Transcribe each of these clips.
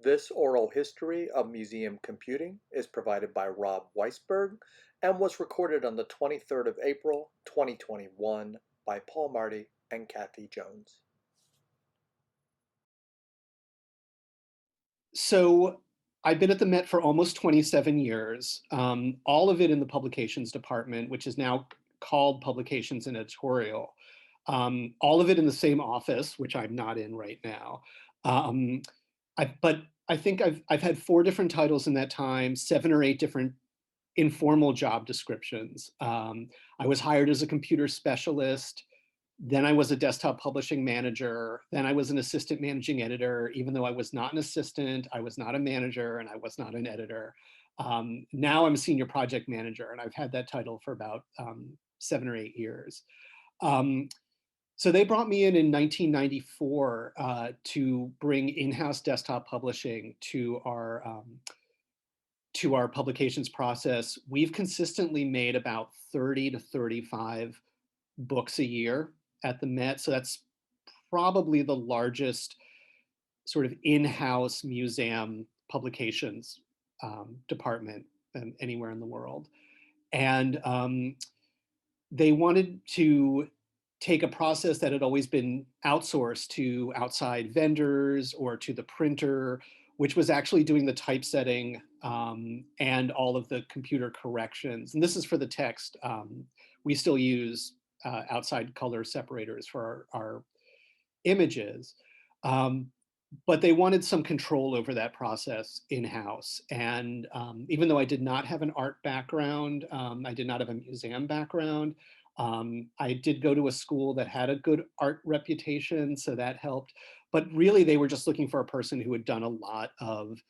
This oral history of museum computing is provided by Rob Weisberg and was recorded on the 23rd of April, 2021 by Paul Marty and Kathy Jones. So I've been at the Met for almost 27 years, all of it in the publications department, which is now called Publications and Editorial. All of it in the same office, which I'm not in right now. Um, but I think I've had 4 different titles in that time, 7 or 8 different informal job descriptions. I was hired as a computer specialist. Then I was a desktop publishing manager. Then I was an assistant managing editor, even though I was not an assistant, I was not a manager, and I was not an editor. Now I'm a senior project manager, and I've had that title for about 7 or 8 years. Um, so they brought me in 1994 to bring in-house desktop publishing to our publications process. We've consistently made about 30 to 35 books a year at the Met. So that's probably the largest sort of in-house museum publications department anywhere in the world. And they wanted to take a process that had always been outsourced to outside vendors or to the printer, which was actually doing the typesetting and all of the computer corrections. And this is for the text. We still use outside color separators for our images. But they wanted some control over that process in-house. And even though I did not have an art background, I did not have a museum background, I did go to a school that had a good art reputation, so that helped. But really, they were just looking for a person who had done a lot of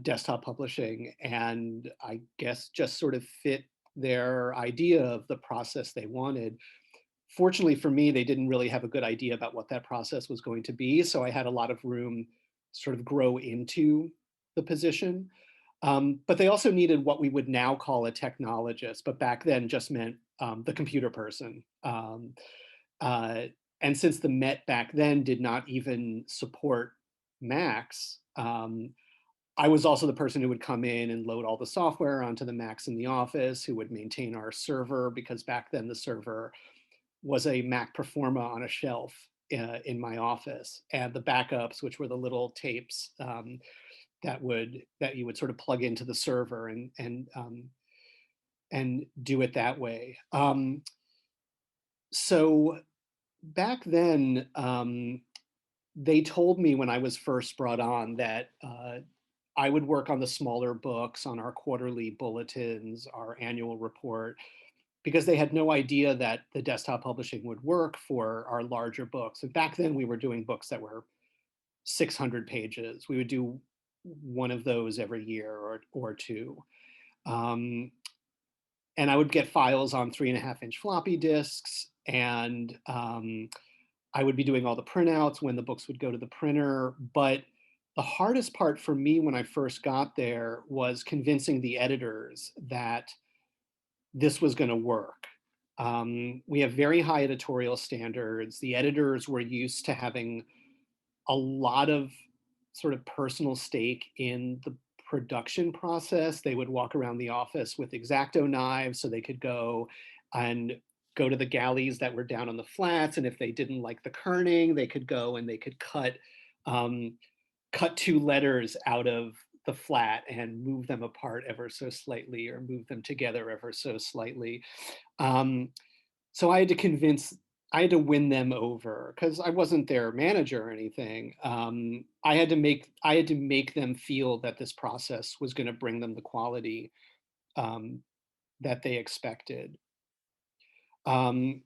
desktop publishing, and I guess just sort of fit their idea of the process they wanted. Fortunately for me, they didn't really have a good idea about what that process was going to be, so I had a lot of room to sort of grow into the position. But they also needed what we would now call a technologist, but back then just meant the computer person. Uh, and since the Met back then did not even support Macs, I was also the person who would come in and load all the software onto the Macs in the office, who would maintain our server, because back then the server was a Mac Performa on a shelf in my office, and the backups, which were the little tapes that you would sort of plug into the server and do it that way. So back then, they told me when I was first brought on that I would work on the smaller books, on our quarterly bulletins, our annual report, because they had no idea that the desktop publishing would work for our larger books. And back then we were doing books that were 600 pages. We would do one of those every year or two. Um, and I would get files on 3.5-inch floppy disks, and I would be doing all the printouts when the books would go to the printer. But the hardest part for me when I first got there was convincing the editors that this was going to work. We have very high editorial standards. The editors were used to having a lot of sort of personal stake in the production process. They would walk around the office with X-Acto knives so they could go and go to the galleys that were down on the flats. And if they didn't like the kerning, they could go and they could cut 2 letters out of the flat and move them apart ever so slightly, or move them together ever so slightly. So I had to win them over because I wasn't their manager or anything. I had to make them feel that this process was going to bring them the quality that they expected. Um,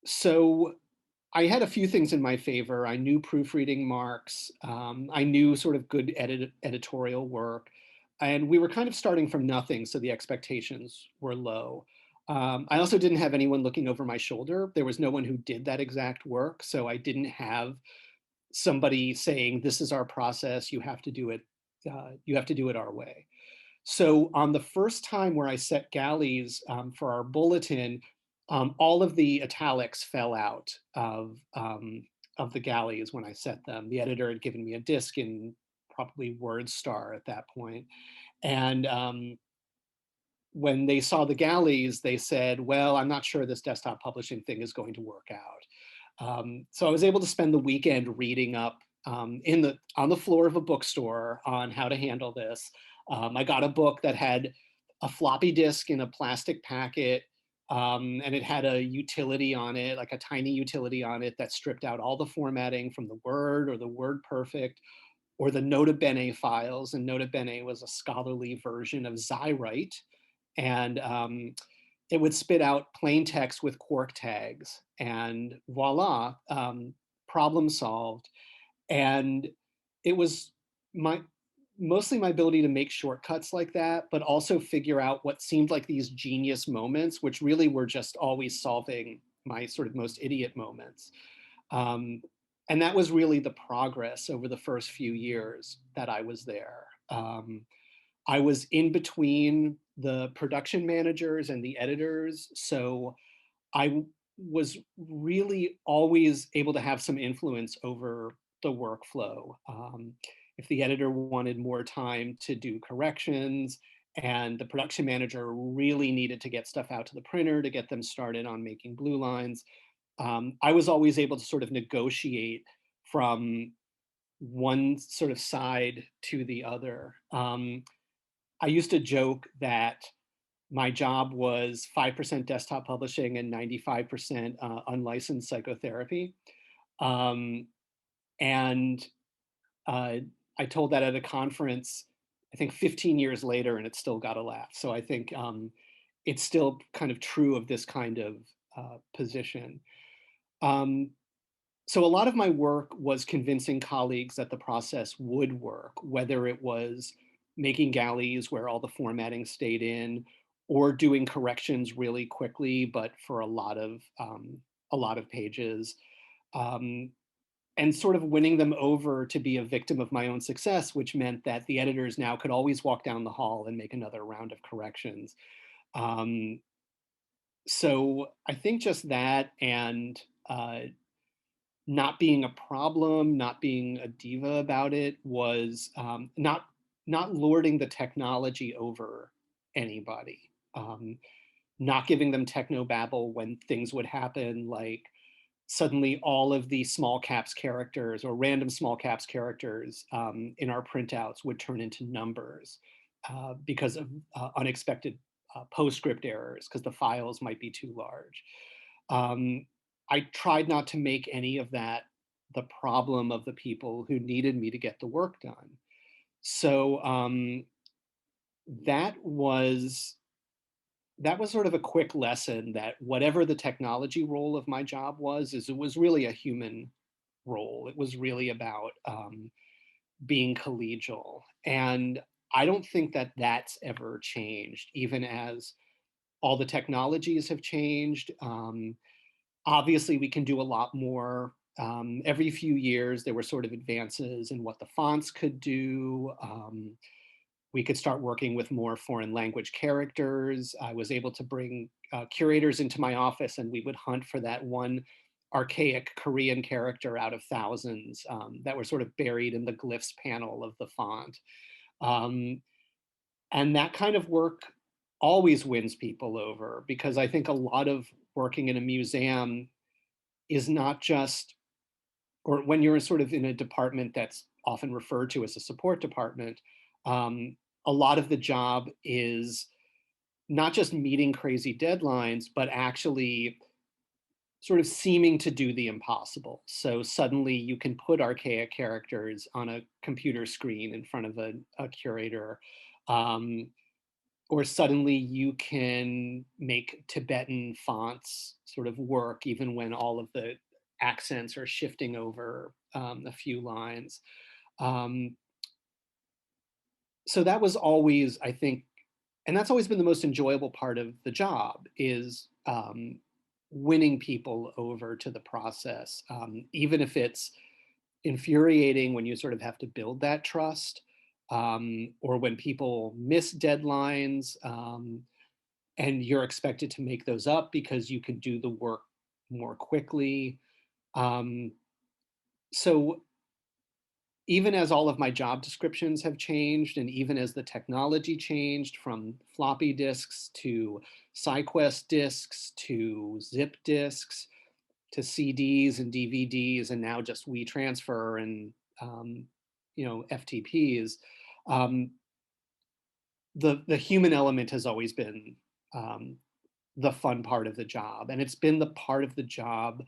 so I had a few things in my favor. I knew proofreading marks. I knew sort of good editorial work. And we were kind of starting from nothing, so the expectations were low. I also didn't have anyone looking over my shoulder. There was no one who did that exact work, so I didn't have somebody saying, "This is our process. You have to do it. You have to do it our way." So on the first time where I set galleys for our bulletin, all of the italics fell out of of the galleys when I set them. The editor had given me a disk in probably WordStar at that point. And when they saw the galleys, they said, well, I'm not sure this desktop publishing thing is going to work out. So I was able to spend the weekend reading up on the floor of a bookstore on how to handle this. I got a book that had a floppy disk in a plastic packet, and it had a utility on it, like a tiny utility on it that stripped out all the formatting from the Word or the WordPerfect or the Nota Bene files. And Nota Bene was a scholarly version of Xywrite, and it would spit out plain text with quark tags, and voila, problem solved. And it was my mostly my ability to make shortcuts like that, but also figure out what seemed like these genius moments, which really were just always solving my sort of most idiot moments. Um, and that was really the progress over the first few years that I was there. I was in between the production managers and the editors, so I was really always able to have some influence over the workflow. If the editor wanted more time to do corrections and the production manager really needed to get stuff out to the printer to get them started on making blue lines, I was always able to sort of negotiate from one sort of side to the other. I used to joke that my job was 5% desktop publishing and 95% unlicensed psychotherapy. Um, and uh, I told that at a conference, I think 15 years later, and it still got a laugh. So I think it's still kind of true of this kind of position. Um, so a lot of my work was convincing colleagues that the process would work, whether it was making galleys where all the formatting stayed in, or doing corrections really quickly, but for a lot of pages, um, and sort of winning them over to be a victim of my own success, which meant that the editors now could always walk down the hall and make another round of corrections. Um, so I think just that, and not being a problem, not being a diva about it, was not lording the technology over anybody, not giving them techno babble when things would happen, like suddenly all of the small caps characters or random small caps characters in our printouts would turn into numbers because of unexpected postscript errors, because the files might be too large. Um, I tried not to make any of that the problem of the people who needed me to get the work done. So that was that was sort of a quick lesson that whatever the technology role of my job was, is it was really a human role. It was really about being collegial, and I don't think that that's ever changed, even as all the technologies have changed. Obviously, we can do a lot more. Every few years, there were sort of advances in what the fonts could do. We could start working with more foreign language characters. I was able to bring curators into my office, and we would hunt for that one archaic Korean character out of thousands that were sort of buried in the glyphs panel of the font. Um, and that kind of work always wins people over, because I think a lot of working in a museum is not just, or when you're sort of in a department that's often referred to as a support department, a lot of the job is not just meeting crazy deadlines, but actually sort of seeming to do the impossible. So suddenly you can put archaic characters on a computer screen in front of a curator, um, or suddenly you can make Tibetan fonts sort of work even when all of the accents are shifting over a few lines. Um, so that was always, I think, and that's always been the most enjoyable part of the job, is winning people over to the process, even if it's infuriating when you sort of have to build that trust, or when people miss deadlines, and you're expected to make those up because you can do the work more quickly. Um, So even as all of my job descriptions have changed, and even as the technology changed from floppy disks to SideQuest disks to zip disks to CDs and DVDs, and now just WeTransfer and um, FTPs, um, the human element has always been um, the fun part of the job, and it's been the part of the job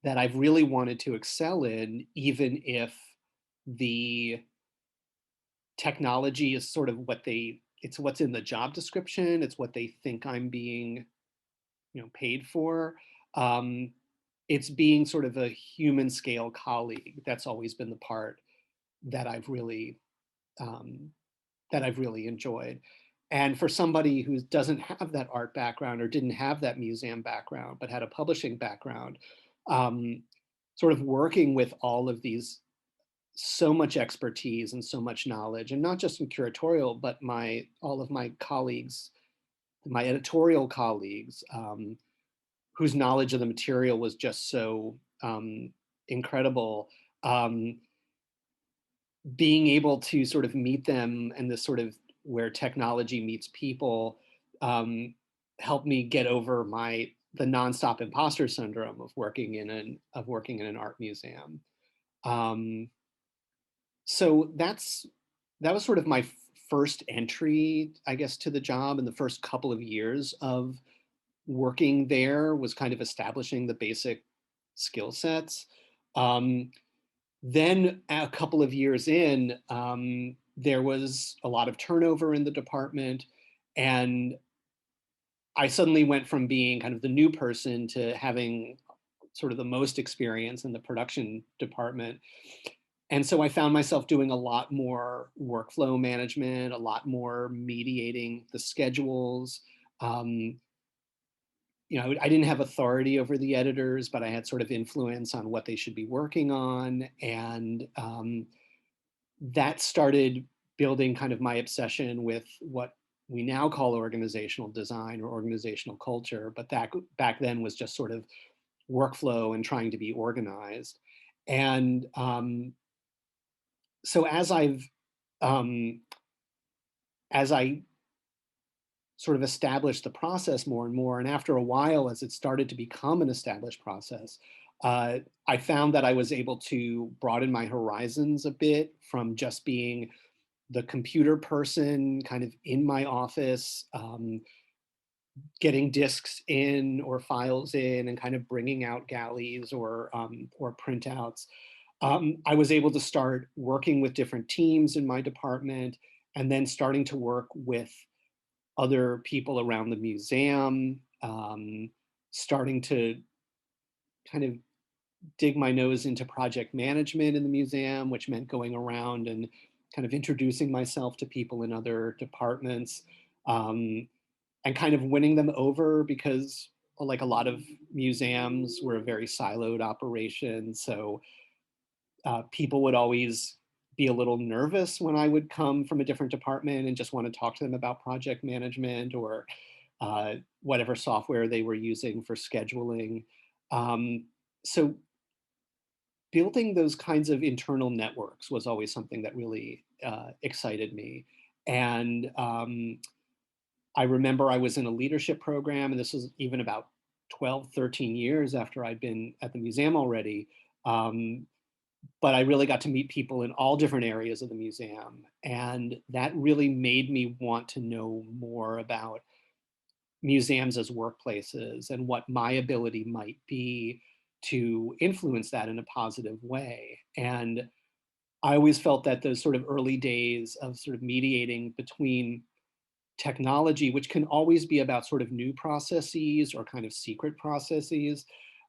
that I've really wanted to excel in, even if the technology is sort of it's what's in the job description, it's what they think I'm being paid for. um, it's being sort of a human scale colleague that's always been the part that um, I've really enjoyed. And for somebody who doesn't have that art background or didn't have that museum background but had a publishing background, um, sort of working with all of these, so much expertise and so much knowledge, and not just in curatorial, but all of my colleagues, my editorial colleagues, whose knowledge of the material was just so incredible. Um, Being able to sort of meet them and this sort of where technology meets people, um, helped me get over the nonstop imposter syndrome of working in an art museum. Um, so that was sort of my first entry, I guess, to the job. And the first couple of years of working there was kind of establishing the basic skill sets. Um, then a couple of years in, there was a lot of turnover in the department, and I suddenly went from being kind of the new person to having sort of the most experience in the production department. And so I found myself doing a lot more workflow management, a lot more mediating the schedules. Um, I didn't have authority over the editors, but I had sort of influence on what they should be working on. And that started building kind of my obsession with what we now call organizational design or organizational culture. But that back then was just sort of workflow and trying to be organized. And so um, as I sort of established the process more and more, and after a while, as it started to become an established process, uh, I found that I was able to broaden my horizons a bit from just being the computer person kind of in my office, getting disks in or files in and kind of bringing out galleys or printouts. I was able to start working with different teams in my department, and then starting to work with other people around the museum, starting to kind of dig my nose into project management in the museum, which meant going around and kind of introducing myself to people in other departments, um, and kind of winning them over, because like a lot of museums were a very siloed operation. So people would always be a little nervous when I would come from a different department and just want to talk to them about project management or whatever software they were using for scheduling. Um, so building those kinds of internal networks was always something that really excited me. And I remember I was in a leadership program, and this was even about 12, 13 years after I'd been at the museum already. Um, but I really got to meet people in all different areas of the museum. And that really made me want to know more about museums as workplaces and what my ability might be to influence that in a positive way. And I always felt that those sort of early days of sort of mediating between technology, which can always be about sort of new processes or kind of secret processes,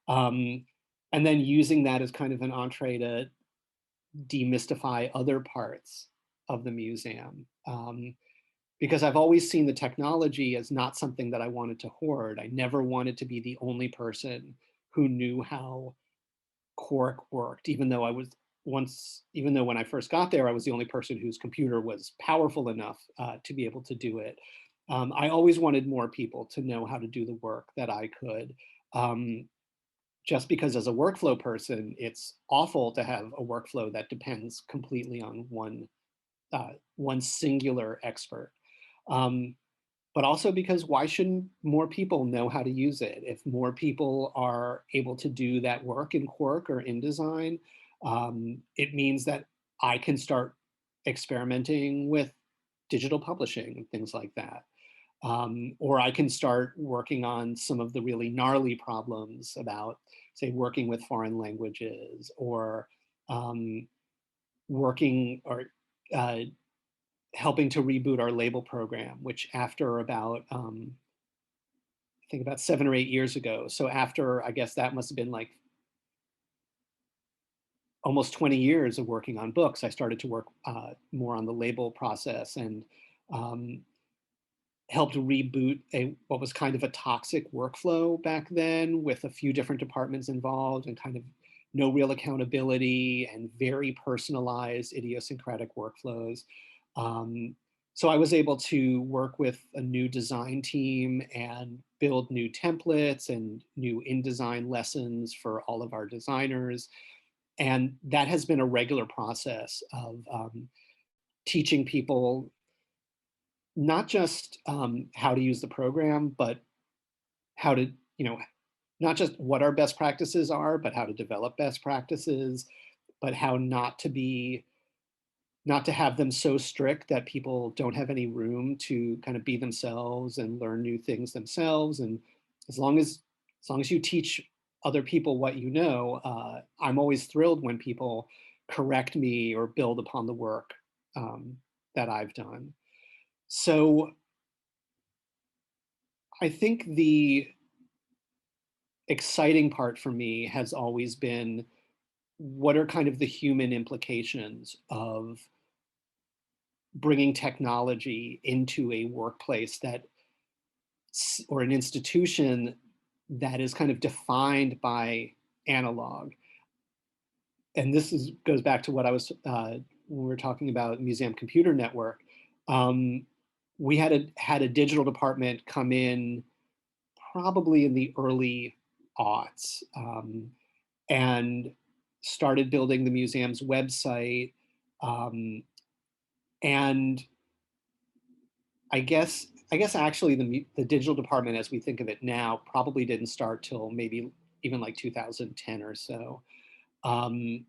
um, and then using that as kind of an entree to demystify other parts of the museum. Because I've always seen the technology as not something that I wanted to hoard. I never wanted to be the only person who knew how Quark worked, even though when I first got there, I was the only person whose computer was powerful enough to be able to do it. I always wanted more people to know how to do the work that I could. Um, just because as a workflow person, it's awful to have a workflow that depends completely on one singular expert. Um, but also because why shouldn't more people know how to use it? If more people are able to do that work in Quark or InDesign, it means that I can start experimenting with digital publishing and things like that. Or I can start working on some of the really gnarly problems about, say, working with foreign languages, or um, working or uh, helping to reboot our label program, which after about, I think about 7 or 8 years ago. So after, I guess that must have been like almost 20 years of working on books, I started to work more on the label process, and um, helped reboot what was kind of a toxic workflow back then, with a few different departments involved and kind of no real accountability and very personalized idiosyncratic workflows. Um, so I was able to work with a new design team and build new templates and new InDesign lessons for all of our designers. And that has been a regular process of teaching people not just how to use the program, but how to, not just what our best practices are, but how to develop best practices, but how not to have them so strict that people don't have any room to kind of be themselves and learn new things themselves. And as long as as long as you teach other people what you know, I'm always thrilled when people correct me or build upon the work that I've done. So I think the exciting part for me has always been, what are kind of the human implications of bringing technology into a workplace that, or an institution that is kind of defined by analog. And this goes back to what I was when we were talking about Museum Computer Network. Um, we had a digital department come in probably in the early aughts, and started building the museum's website. Um, and I guess actually the digital department as we think of it now probably didn't start till maybe even like 2010 or so. Um,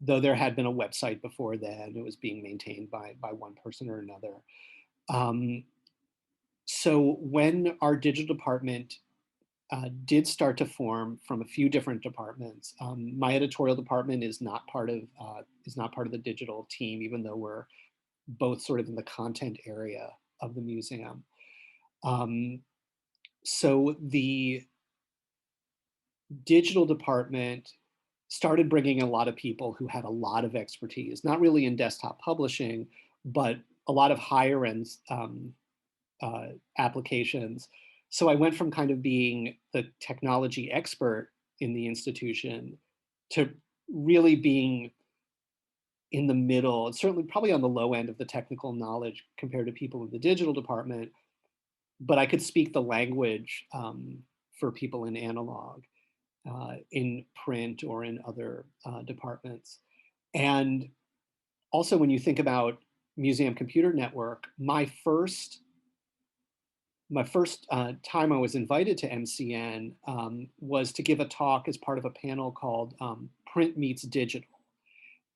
though there had been a website before then, it was being maintained by one person or another. Um, so when our digital department did start to form from a few different departments. My editorial department is not part of the digital team, even though we're both sort of in the content area of the museum. Um, so the digital department started bringing a lot of people who had a lot of expertise, not really in desktop publishing, but a lot of higher end uh, applications. So I went from kind of being the technology expert in the institution to really being in the middle, and certainly probably on the low end of the technical knowledge compared to people in the digital department, but I could speak the language for people in analog, in print, or in other departments. And also, when you think about Museum Computer Network, my first time I was invited to MCN was to give a talk as part of a panel called Print Meets Digital.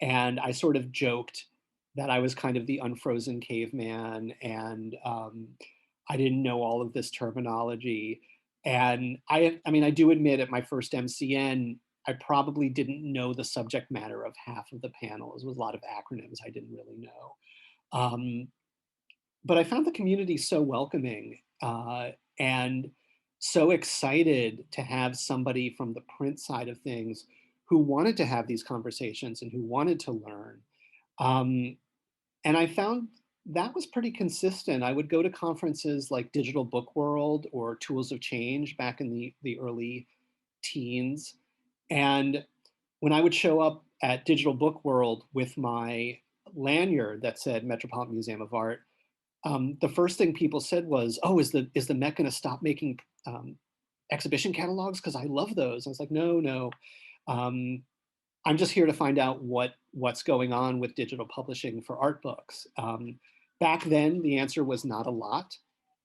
And I sort of joked that I was kind of the unfrozen caveman, and I didn't know all of this terminology. And I mean, I do admit at my first MCN, I probably didn't know the subject matter of half of the panel. It was a lot of acronyms I didn't really know. Um, but I found the community so welcoming, and so excited to have somebody from the print side of things who wanted to have these conversations and who wanted to learn. Um, and I found that was pretty consistent. I would go to conferences like Digital Book World or Tools of Change back in the early teens. And when I would show up at Digital Book World with my lanyard that said Metropolitan Museum of Art, the first thing people said was, "Oh, is the Met going to stop making exhibition catalogs? Because I love those. I was like, no, no. Um, I'm just here to find out what's going on with digital publishing for art books. Back then, the answer was not a lot,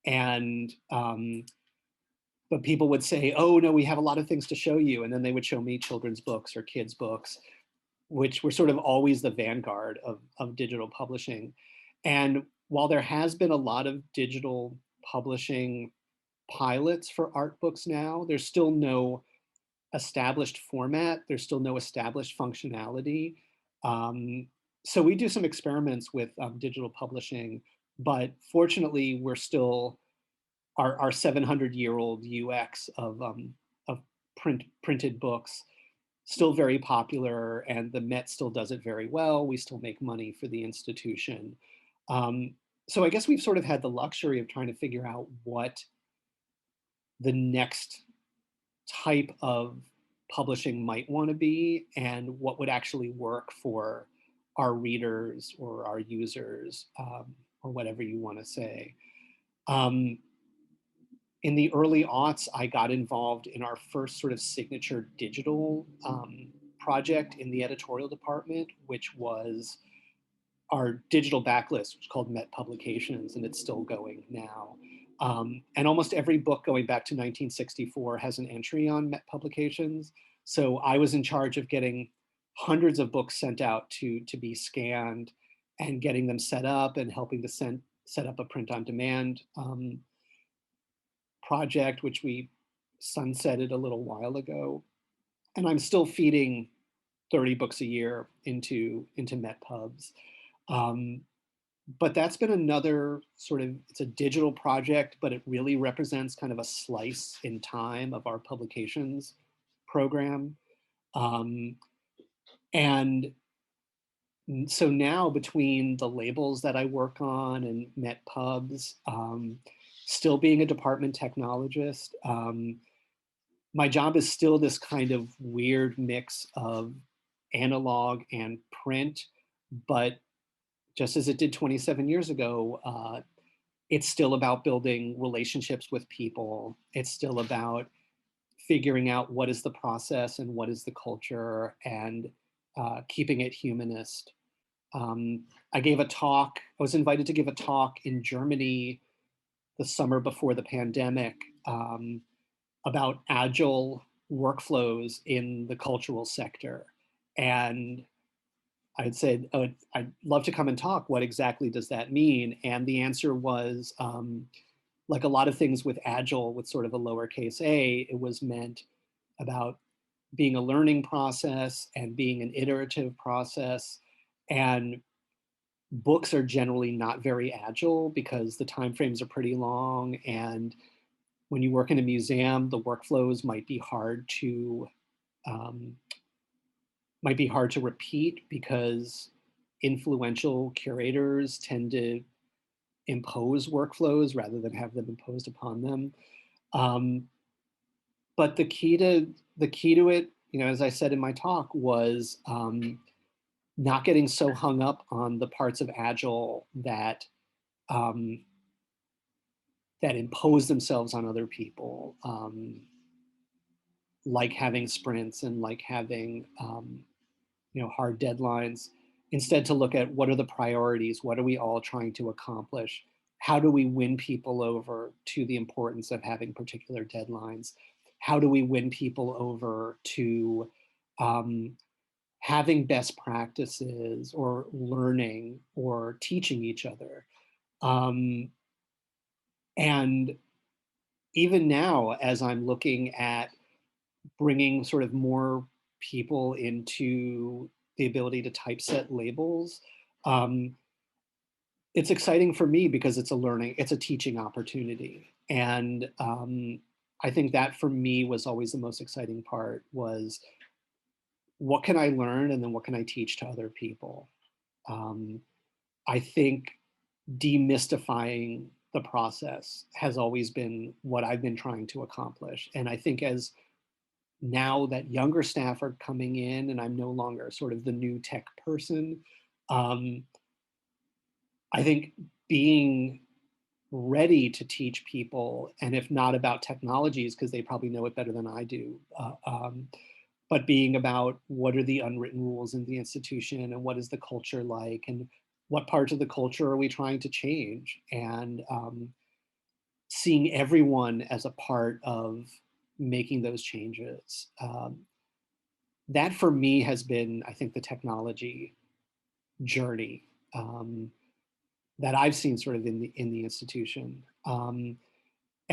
and but people would say, "Oh no, we have a lot of things to show you," and then they would show me children's books or kids' books, which were sort of always the vanguard of digital publishing. And while there has been a lot of digital publishing pilots for art books now, there's still no established format. There's still no established functionality. Um, so we do some experiments with digital publishing, but fortunately, we're still our 700-year-old UX of printed books still very popular, and the Met still does it very well. We still make money for the institution. Um, so I guess we've sort of had the luxury of trying to figure out what the next type of publishing might want to be and what would actually work for our readers or our users, or whatever you want to say. Um, in the early aughts, I got involved in our first sort of signature digital project in the editorial department, which was our digital backlist, which is called Met Publications, and it's still going now. And almost every book going back to 1964 has an entry on Met Publications. So I was in charge of getting hundreds of books sent out to be scanned and getting them set up and helping to set up a print on demand project, which we sunsetted a little while ago. And I'm still feeding 30 books a year into MetPubs. Um, but that's been another sort of, it's a digital project, but it really represents kind of a slice in time of our publications program. Um, and so now between the labels that I work on and MetPubs, still being a department technologist, my job is still this kind of weird mix of analog and print, but just as it did 27 years ago, it's still about building relationships with people. It's still about figuring out what is the process and what is the culture, and keeping it humanist. I gave a talk, I was invited to give a talk in Germany the summer before the pandemic, about agile workflows in the cultural sector. And I'd said, oh, I'd love to come and talk. What exactly does that mean? And the answer was, like a lot of things with Agile, with sort of a lowercase a, it was meant about being a learning process and being an iterative process. And books are generally not very agile because the timeframes are pretty long. And when you work in a museum, the workflows um, might be hard to repeat because influential curators tend to impose workflows rather than have them imposed upon them. Um, but the key to it, you know, as I said in my talk, was not getting so hung up on the parts of Agile um, that impose themselves on other people, like having sprints and like having hard deadlines. Instead, to look at what are the priorities, what are we all trying to accomplish, how do we win people over to the importance of having particular deadlines, how do we win people over to having best practices or learning or teaching each other. Um, and even now, as I'm looking at bringing sort of more people into the ability to typeset labels, um, it's exciting for me because it's a teaching opportunity. And I think that for me was always the most exciting part, was what can I learn and then what can I teach to other people? Um, I think demystifying the process has always been what I've been trying to accomplish. And I think as now that younger staff are coming in and I'm no longer sort of the new tech person, I think being ready to teach people, and if not about technologies, because they probably know it better than I do, but being about what are the unwritten rules in the institution and what is the culture like and what parts of the culture are we trying to change, and seeing everyone as a part of making those changes. That for me has been, I think, the technology journey that I've seen sort of in the institution. And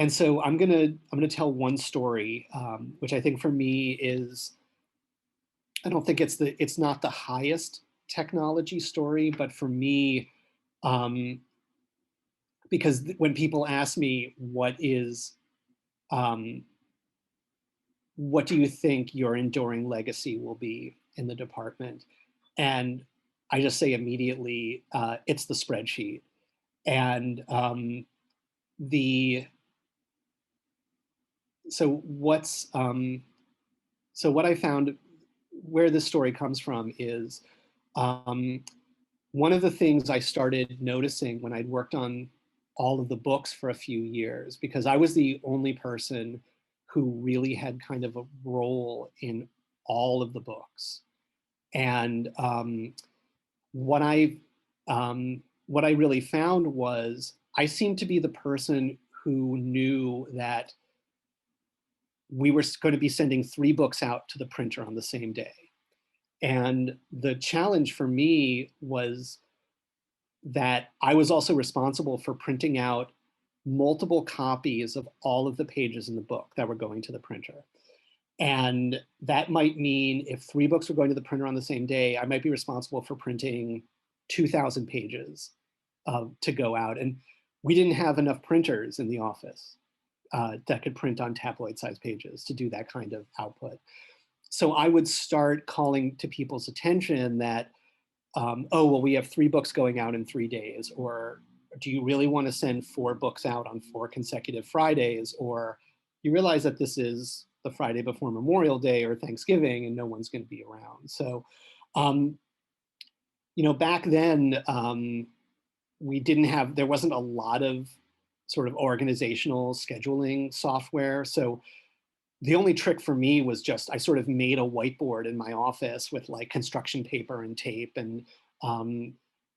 so I'm gonna tell one story, which I think for me is, I don't think it's not the highest technology story, but for me, um, because when people ask me um, what do you think your enduring legacy will be in the department, and I just say immediately, it's the spreadsheet. And the so what's so what I found, where this story comes from is, um, one of the things I started noticing when I'd worked on all of the books for a few years, because I was the only person who really had kind of a role in all of the books. And what I what I really found was I seemed to be the person who knew that we were going to be sending 3 books out to the printer on the same day. And the challenge for me was that I was also responsible for printing out multiple copies of all of the pages in the book that were going to the printer. And that might mean if 3 books were going to the printer on the same day, I might be responsible for printing 2,000 pages to go out. And we didn't have enough printers in the office that could print on tabloid-sized pages to do that kind of output. So I would start calling to people's attention that, oh, well, we have 3 books going out in 3 days, or do you really want to send 4 books out on 4 consecutive Fridays? Or you realize that this is the Friday before Memorial Day or Thanksgiving and no one's going to be around. So, um, back then, there wasn't a lot of sort of organizational scheduling software. So the only trick for me was just I sort of made a whiteboard in my office with like construction paper and tape, and um,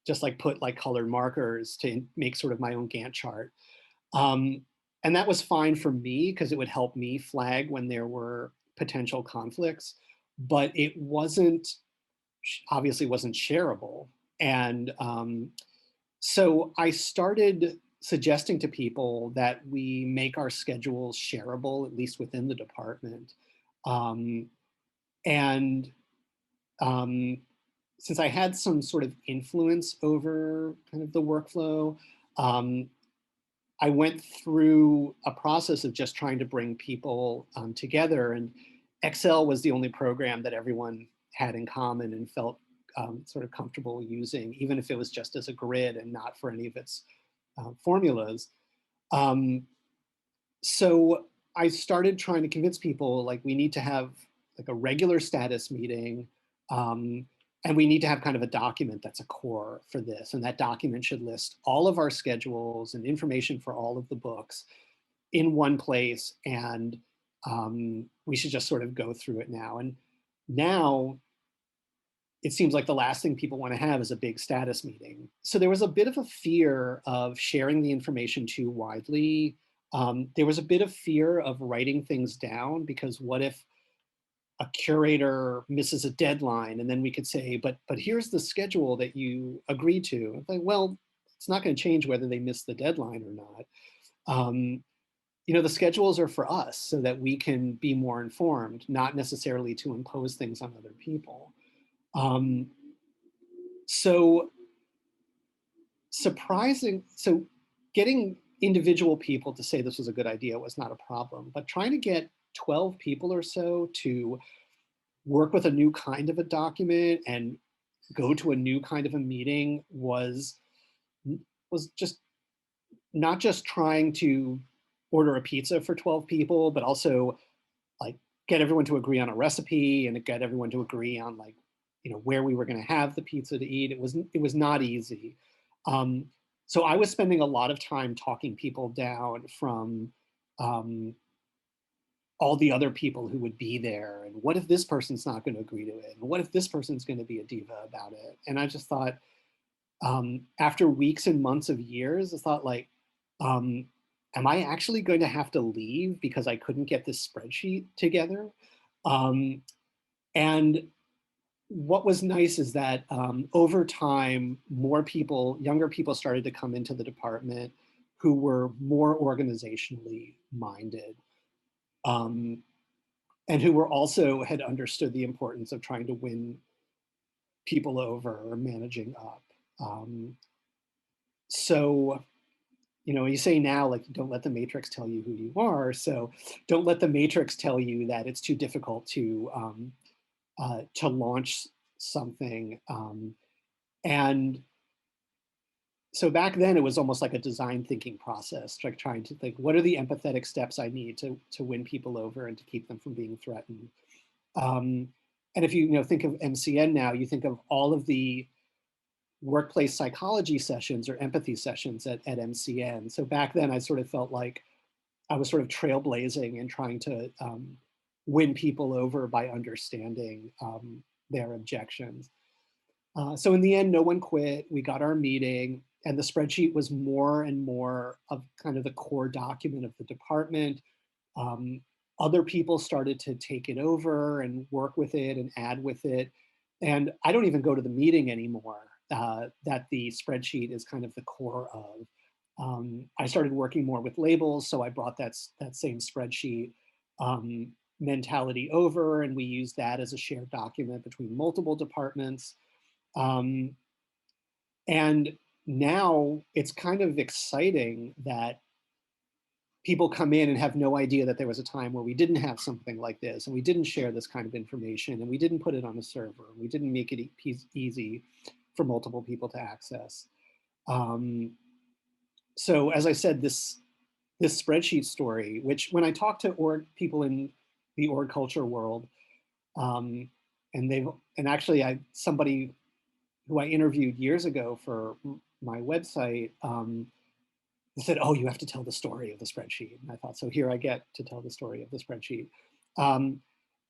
just like put like colored markers to make sort of my own Gantt chart. Um, and that was fine for me because it would help me flag when there were potential conflicts, but it wasn't, obviously wasn't shareable. And so I started suggesting to people that we make our schedules shareable, at least within the department. Um, and um, since I had some sort of influence over kind of the workflow, um, I went through a process of just trying to bring people together. And Excel was the only program that everyone had in common and felt sort of comfortable using, even if it was just as a grid and not for any of its formulas. Um, so I started trying to convince people like we need to have like a regular status meeting, um, and we need to have kind of a document that's a core for this. And that document should list all of our schedules and information for all of the books in one place. And we should just sort of go through it now. And now it seems like the last thing people want to have is a big status meeting. So there was a bit of a fear of sharing the information too widely. There was a bit of fear of writing things down, because what if a curator misses a deadline, and then we could say, but here's the schedule that you agreed to. It's like, well, it's not going to change whether they miss the deadline or not. Um, the schedules are for us so that we can be more informed, not necessarily to impose things on other people. Um, so so getting individual people to say this was a good idea was not a problem, but trying to get 12 people or so to work with a new kind of a document and go to a new kind of a meeting was just not just trying to order a pizza for 12 people, but also like get everyone to agree on a recipe and get everyone to agree on like, where we were going to have the pizza to eat. It was not easy. Um, So I was spending a lot of time talking people down from um, all the other people who would be there. And what if this person's not going to agree to it? And what if this person's going to be a diva about it? And I just thought, after weeks and months of years, I thought like, um, am I actually going to have to leave because I couldn't get this spreadsheet together? Um, and what was nice is that over time, more people, younger people started to come into the department who were more organizationally minded, um, and who were also had understood the importance of trying to win people over or managing up. Um, so, you say now, like, don't let the matrix tell you who you are. So don't let the matrix tell you that it's too difficult to launch something. And so back then it was almost like a design thinking process, like trying to think, what are the empathetic steps I need to win people over and to keep them from being threatened? Um, and if you think of MCN now, you think of all of the workplace psychology sessions or empathy sessions at MCN. So back then I sort of felt like I was sort of trailblazing and trying to win people over by understanding their objections. So in the end, no one quit. We got our meeting, and the spreadsheet was more and more of kind of the core document of the department. Um, Other people started to take it over and work with it and add with it. And I don't even go to the meeting anymore that the spreadsheet is kind of the core of. I started working more with labels, so I brought that same spreadsheet mentality over, and we used that as a shared document between multiple departments. Um, and now it's kind of exciting that people come in and have no idea that there was a time where we didn't have something like this and we didn't share this kind of information and we didn't put it on a server. We didn't make it easy for multiple people to access. Um, so as I said, this spreadsheet story, which when I talk to people in the org culture world, um, and actually somebody who I interviewed years ago for my website, they said, "Oh, you have to tell the story of the spreadsheet." And I thought, so here I get to tell the story of the spreadsheet. Um,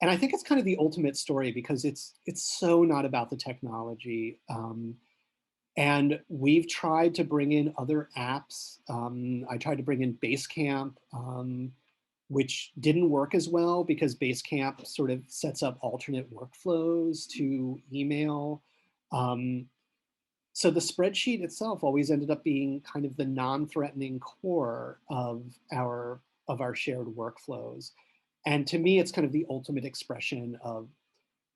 and I think it's kind of the ultimate story because it's so not about the technology. And we've tried to bring in other apps. I tried to bring in Basecamp, which didn't work as well because Basecamp sort of sets up alternate workflows to email. Um, so the spreadsheet itself always ended up being kind of the non-threatening core of our shared workflows. And to me, it's kind of the ultimate expression of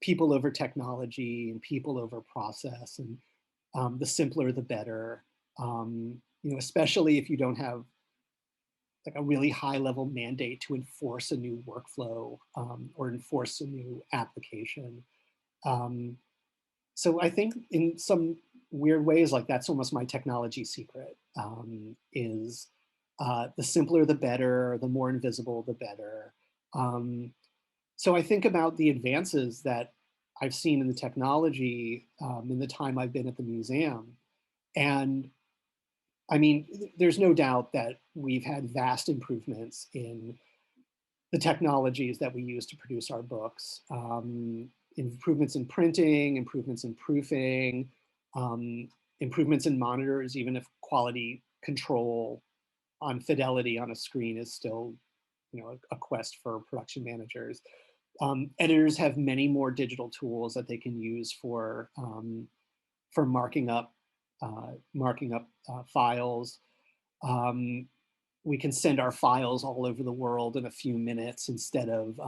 people over technology and people over process. And the simpler, the better. Especially if you don't have like a really high level mandate to enforce a new workflow or enforce a new application. Um, so I think in some weird ways, like that's almost my technology secret, is the simpler the better, the more invisible the better. Um, so I think about the advances that I've seen in the technology in the time I've been at the museum. And I mean, there's no doubt that we've had vast improvements in the technologies that we use to produce our books. Improvements in printing, improvements in proofing, um, improvements in monitors, even if quality control on fidelity on a screen is still, a quest for production managers. Editors have many more digital tools that they can use for marking up files. Um, we can send our files all over the world in a few minutes instead of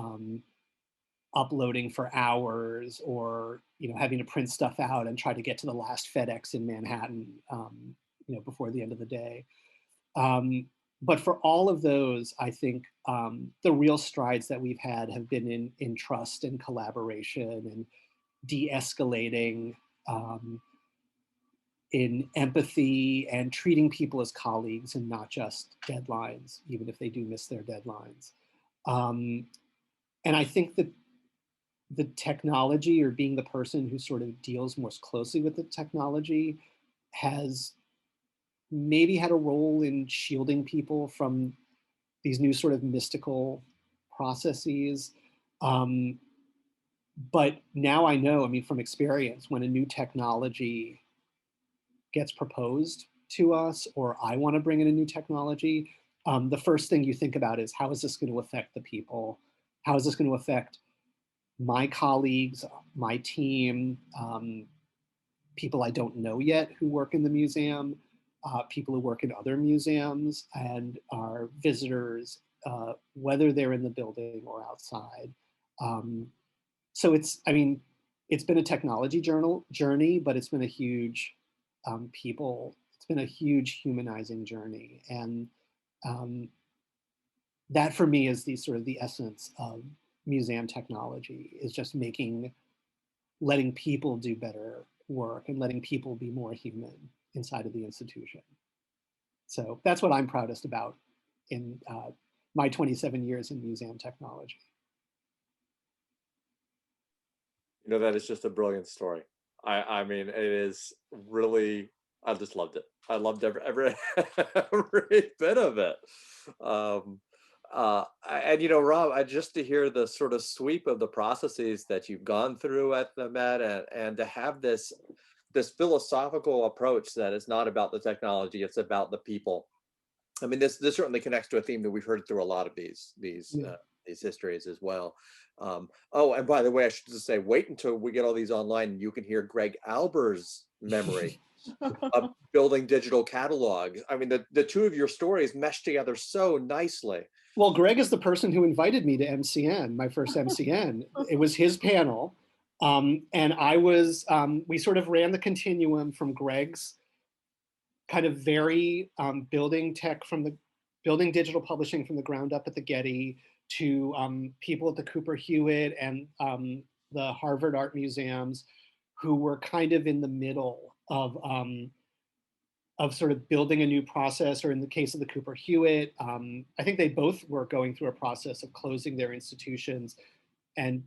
uploading for hours or having to print stuff out and try to get to the last FedEx in Manhattan before the end of the day. Um, but for all of those, I think the real strides that we've had have been in trust and collaboration and de-escalating, in empathy and treating people as colleagues and not just deadlines, even if they do miss their deadlines. Um, and I think that the technology or being the person who sort of deals most closely with the technology has maybe had a role in shielding people from these new sort of mystical processes. Um, but now I know, I mean, from experience, when a new technology gets proposed to us, or I want to bring in a new technology, the first thing you think about is, how is this going to affect the people? How is this going to affect my colleagues, my team, people I don't know yet who work in the museum, people who work in other museums, and our visitors, whether they're in the building or outside. Um, so I mean, it's been a technology journey, but it's been a huge it's been a huge humanizing journey. And um, that for me is the sort of the essence of museum technology, is just letting people do better work and letting people be more human inside of the institution. So that's what I'm proudest about in my 27 years in museum technology. You know, that is just a brilliant story. I mean, it is really, I just loved it. I loved every every bit of it. Um, and you know, Rob, just to hear the sort of sweep of the processes that you've gone through at the Met, and to have this philosophical approach that is not about the technology, it's about the people. I mean, this certainly connects to a theme that we've heard through a lot of Yeah. these histories as well. Oh, and by the way, I should just say, wait until we get all these online, and you can hear Greg Alber's memory of building digital catalogs. I mean, the two of your stories mesh together so nicely. Well, Greg is the person who invited me to MCN, my first MCN. It was his panel. And we sort of ran the continuum from Greg's kind of very building digital publishing from the ground up at the Getty, to people at the Cooper Hewitt and the Harvard Art Museums, who were kind of in the middle of sort of building a new process, or in the case of the Cooper Hewitt, I think they both were going through a process of closing their institutions and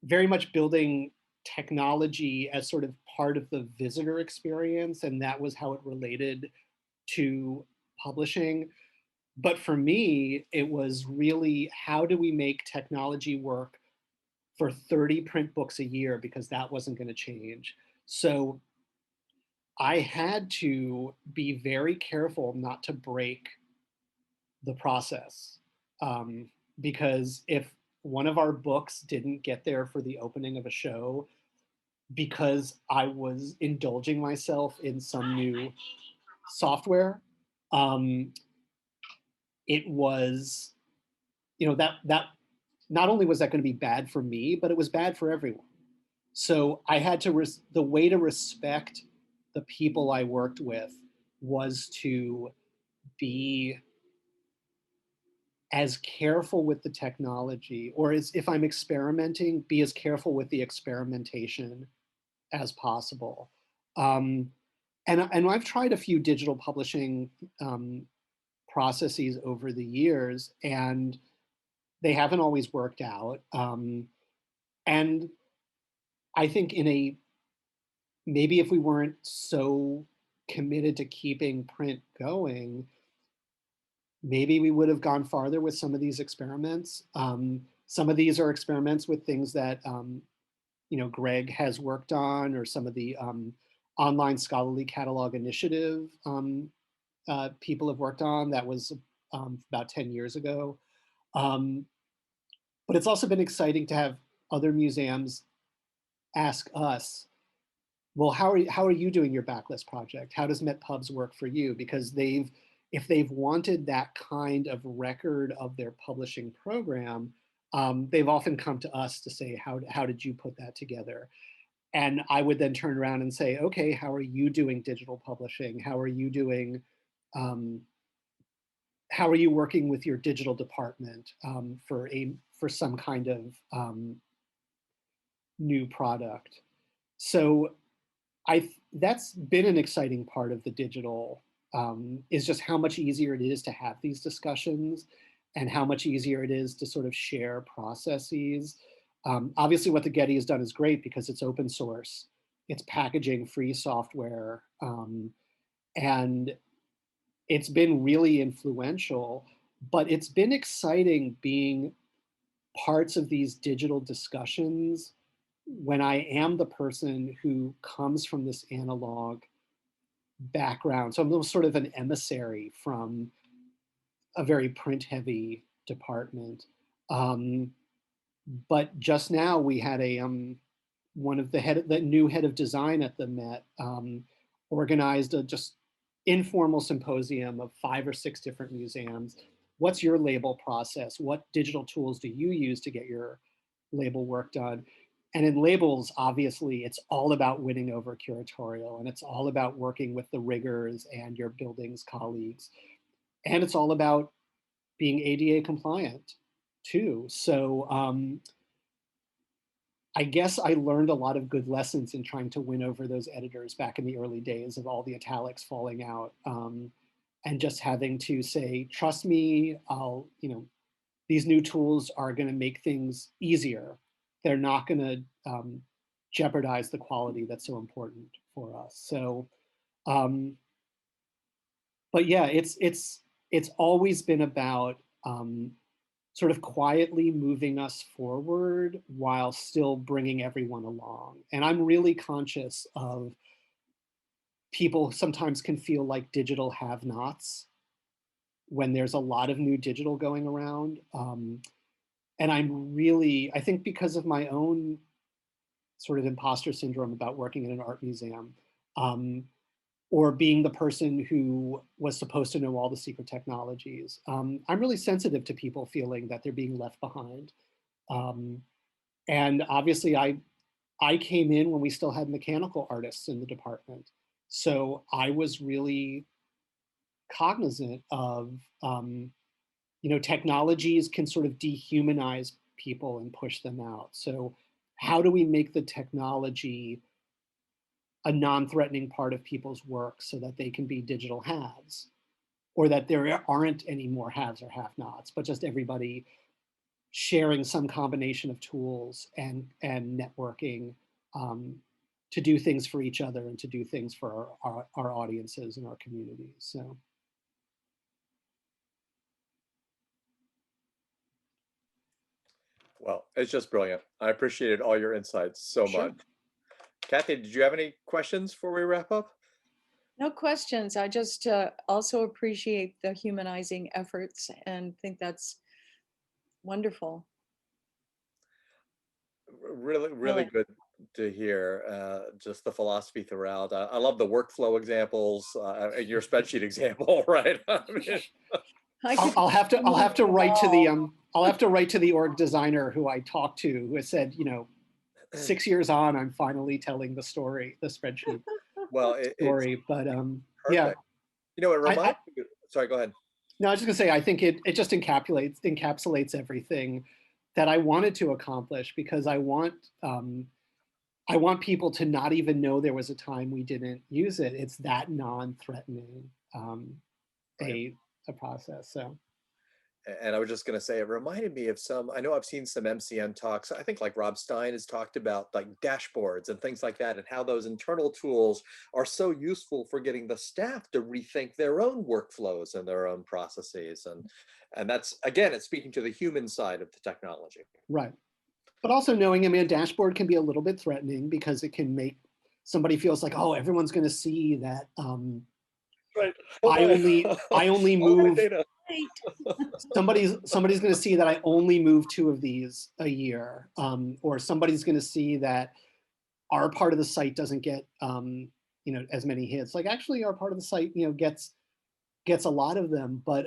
very much building technology as sort of part of the visitor experience, and that was how it related to publishing. But for me, it was really, how do we make technology work for 30 print books a year, because that wasn't going to change. So I had to be very careful not to break the process, because if one of our books didn't get there for the opening of a show, because I was indulging myself in some new software, um, it was, that not only was that going to be bad for me, but it was bad for everyone. So I had to, the way to respect the people I worked with was to be as careful with the technology, or as if I'm experimenting, be as careful with the experimentation as possible. Um, and I've tried a few digital publishing processes over the years, and they haven't always worked out. And I think maybe if we weren't so committed to keeping print going, maybe we would have gone farther with some of these experiments. Some of these are experiments with things that Greg has worked on, or some of the online scholarly catalog initiative people have worked on. That was about 10 years ago. Um, but it's also been exciting to have other museums ask us, well, how are you doing your backlist project? How does MetPubs work for you? Because if they've wanted that kind of record of their publishing program, they've often come to us to say, how did you put that together? And I would then turn around and say, okay, how are you doing digital publishing? How are you doing, how are you working with your digital department for some kind of new product? So that's been an exciting part of the digital, is just how much easier it is to have these discussions, and how much easier it is to sort of share processes. Obviously, what the Getty has done is great, because it's open source, it's packaging free software, And it's been really influential, but it's been exciting being parts of these digital discussions when I am the person who comes from this analog background. So I'm sort of an emissary from a very print heavy department. Um, but just now we had one of the new head of design at the Met organized a just informal symposium of 5 or 6 different museums. What's your label process? What digital tools do you use to get your label work done? And in labels, obviously, it's all about winning over curatorial, and it's all about working with the riggers and your buildings colleagues. And it's all about being ADA compliant too. So I guess I learned a lot of good lessons in trying to win over those editors back in the early days of all the italics falling out, and just having to say, trust me, these new tools are going to make things easier. They're not going to jeopardize the quality that's so important for us. So, but yeah, it's always been about sort of quietly moving us forward while still bringing everyone along. And I'm really conscious of people sometimes can feel like digital have-nots when there's a lot of new digital going around. And I think because of my own sort of imposter syndrome about working in an art museum, or being the person who was supposed to know all the secret technologies, I'm really sensitive to people feeling that they're being left behind. And obviously I came in when we still had mechanical artists in the department. So I was really cognizant of, technologies can sort of dehumanize people and push them out. So how do we make the technology a non-threatening part of people's work so that they can be digital haves, or that there aren't any more haves or have-nots, but just everybody sharing some combination of tools and networking to do things for each other and to do things for our audiences and our communities. So. Well, it's just brilliant. I appreciated all your insights so Sure. much. Kathy, did you have any questions before we wrap up? No questions. I just also appreciate the humanizing efforts and think that's wonderful. Really, really good to hear just the philosophy throughout. I love the workflow examples, your spreadsheet example, right? I mean, I'll have to write to the org designer who I talked to, who has said, 6 years on, I'm finally telling the spreadsheet well, story. But yeah, perfect. It reminds me. Sorry, go ahead. No, I was just gonna say, I think it just encapsulates everything that I wanted to accomplish, because I want people to not even know there was a time we didn't use it. It's that non-threatening Right. a process. So. And I was just going to say, it reminded me of I know I've seen some MCN talks. I think like Rob Stein has talked about like dashboards and things like that, and how those internal tools are so useful for getting the staff to rethink their own workflows and their own processes. And that's, again, it's speaking to the human side of the technology. Right. But also knowing, a dashboard can be a little bit threatening, because it can make somebody feels like, oh, everyone's going to see that Right. I only move. Right. Somebody's going to see that I only move 2 of these a year, or somebody's going to see that our part of the site doesn't get as many hits. Like, actually, our part of the site gets a lot of them, but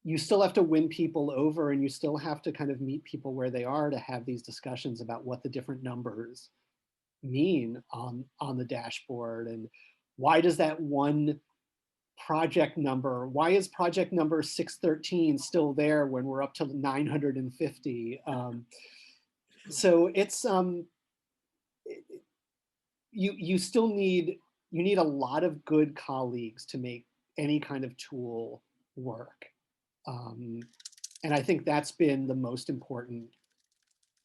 you still have to win people over, and you still have to kind of meet people where they are to have these discussions about what the different numbers mean on the dashboard, and why does that one project number, why is project number 613 still there when we're up to 950? So it's you still need a lot of good colleagues to make any kind of tool work. And I think that's been the most important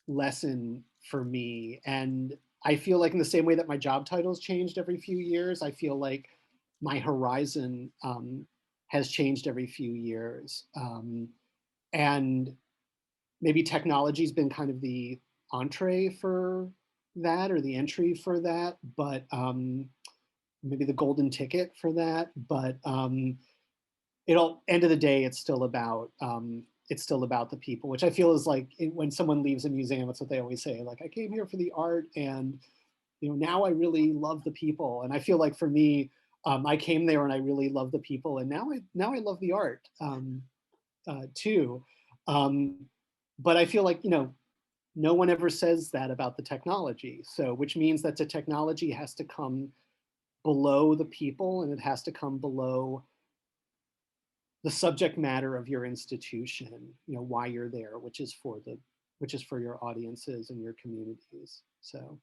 lesson for me. And I feel like, in the same way that my job titles changed every few years, I feel like my horizon has changed every few years. And maybe technology's been kind of the entree for that, or the entry for that, but maybe the golden ticket for that. But it'll, end of the day, it's still about the people, which I feel is like when someone leaves a museum, that's what they always say, like, I came here for the art, and now I really love the people. And I feel like for me, I came there and I really love the people, and now I love the art too. But I feel like no one ever says that about the technology. So, which means that the technology has to come below the people, and it has to come below the subject matter of your institution, why you're there, which is for your audiences and your communities. So